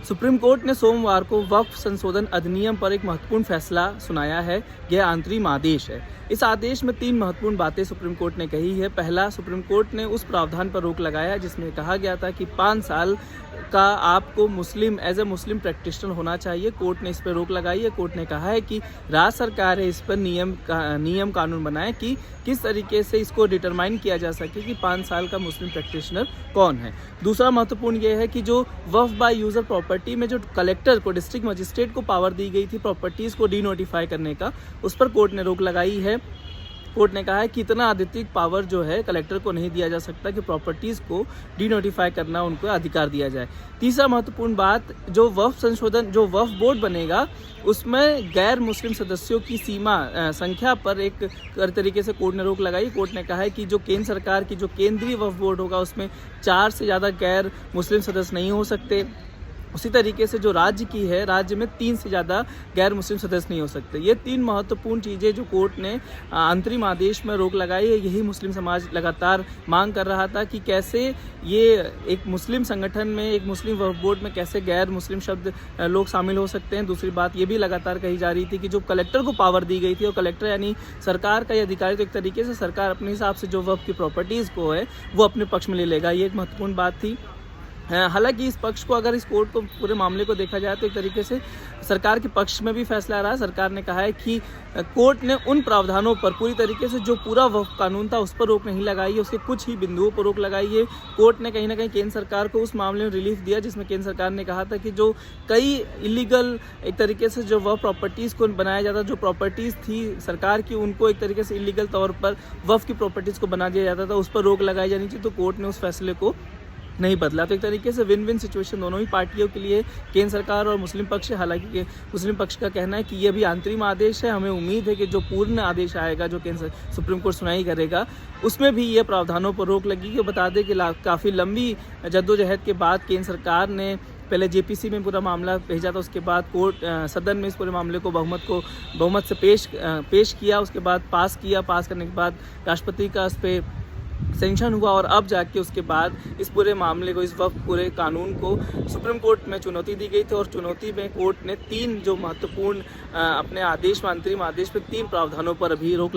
Supreme court ने सोमवार को वक्फ संशोधन अधिनियम पर एक महत्वपूर्ण फैसला सुनाया है। यह अंतरिम आदेश है। इस आदेश में 3 महत्वपूर्ण बातें सुप्रीम कोर्ट ने कही है। पहला, सुप्रीम कोर्ट ने उस प्रावधान पर रोक लगाया जिसमें कहा गया था कि 5 साल का आपको मुस्लिम एज ए मुस्लिम प्रैक्टिशनर होना चाहिए। कोर्ट ने इस पर रोक लगाई है। कोर्ट ने कहा है कि राज्य सरकार है इस पर नियम कानून बनाए कि किस तरीके से इसको डिटरमाइन किया जा सके कि 5 साल का मुस्लिम प्रैक्टिशनर कौन है। दूसरा महत्वपूर्ण यह है कि जो वक्फ बाय यूजर प्रॉपर्टी में जो कलेक्टर को, डिस्ट्रिक्ट मजिस्ट्रेट को पावर दी गई थी प्रॉपर्टीज को डी नोटिफाई करने का, उस पर कोर्ट ने रोक लगाई है। कोर्ट ने कहा है कि इतना अधिक पावर जो है कलेक्टर को नहीं दिया जा सकता कि प्रॉपर्टीज को डी नोटिफाई करना उनको अधिकार दिया जाए। तीसरा महत्वपूर्ण बात, जो वक्फ संशोधन, जो वक्फ बोर्ड बनेगा उसमें गैर मुस्लिम सदस्यों की सीमा संख्या पर एक तरीके से कोर्ट ने रोक लगाई। कोर्ट ने कहा है कि जो केंद्र सरकार की जो केंद्रीय वक्फ बोर्ड होगा उसमें 4 से ज़्यादा गैर मुस्लिम सदस्य नहीं हो सकते। उसी तरीके से जो राज्य की है, राज्य में 3 से ज़्यादा गैर मुस्लिम सदस्य नहीं हो सकते। ये 3 महत्वपूर्ण चीज़ें जो कोर्ट ने अंतरिम आदेश में रोक लगाई है, यही मुस्लिम समाज लगातार मांग कर रहा था कि कैसे ये एक मुस्लिम संगठन में, एक मुस्लिम वक्फ बोर्ड में कैसे गैर मुस्लिम शब्द लोग शामिल हो सकते हैं। दूसरी बात ये भी लगातार कही जा रही थी कि जो कलेक्टर को पावर दी गई थी, और कलेक्टर यानी सरकार का ये अधिकारी, तो एक तरीके से सरकार अपने हिसाब से जो वक्फ की प्रॉपर्टीज़ को है वो अपने पक्ष में ले लेगा। ये एक महत्वपूर्ण बात थी। हालांकि इस पक्ष को, अगर इस कोर्ट को, पूरे मामले को देखा जाए तो एक तरीके से सरकार के पक्ष में भी फैसला आ रहा है। सरकार ने कहा है कि कोर्ट ने उन प्रावधानों पर पूरी तरीके से, जो पूरा वक्फ कानून था उस पर रोक नहीं लगाई है, उसके कुछ ही बिंदुओं पर रोक लगाई है। कोर्ट ने कहीं ना कहीं केंद्र सरकार को उस मामले में रिलीफ दिया जिसमें केंद्र सरकार ने कहा था कि जो कई इलीगल एक तरीके से जो वक्फ प्रॉपर्टीज़ को बनाया जाता, जो प्रॉपर्टीज़ थी सरकार की, उनको एक तरीके से इलीगल तौर पर वक्फ की प्रॉपर्टीज़ को बना दिया जाता था, उस पर रोक लगाई जानी चाहिए। तो कोर्ट ने उस फैसले को नहीं बदला। तो एक तरीके से विन विन सिचुएशन दोनों ही पार्टियों के लिए, केंद्र सरकार और मुस्लिम पक्ष। हालांकि मुस्लिम पक्ष का कहना है कि ये भी अंतरिम आदेश है, हमें उम्मीद है कि जो पूर्ण आदेश आएगा, जो केंद्र सुप्रीम कोर्ट सुनाई करेगा, उसमें भी ये प्रावधानों पर रोक लगेगी। बता दें कि काफ़ी लंबी जद्दोजहद के बाद केंद्र सरकार ने पहले जेपीसी में पूरा मामला भेजा था, उसके बाद कोर्ट सदन में इस पूरे मामले को बहुमत से पेश किया, उसके बाद पास किया। पास करने के बाद राष्ट्रपति का इस पर सैंक्शन हुआ, और अब जाके उसके बाद इस पूरे मामले को, इस वक्त पूरे कानून को सुप्रीम कोर्ट में चुनौती दी गई थी। और चुनौती में कोर्ट ने 3 जो महत्वपूर्ण अपने आदेश में, अंतरिम आदेश में 3 प्रावधानों पर अभी रोक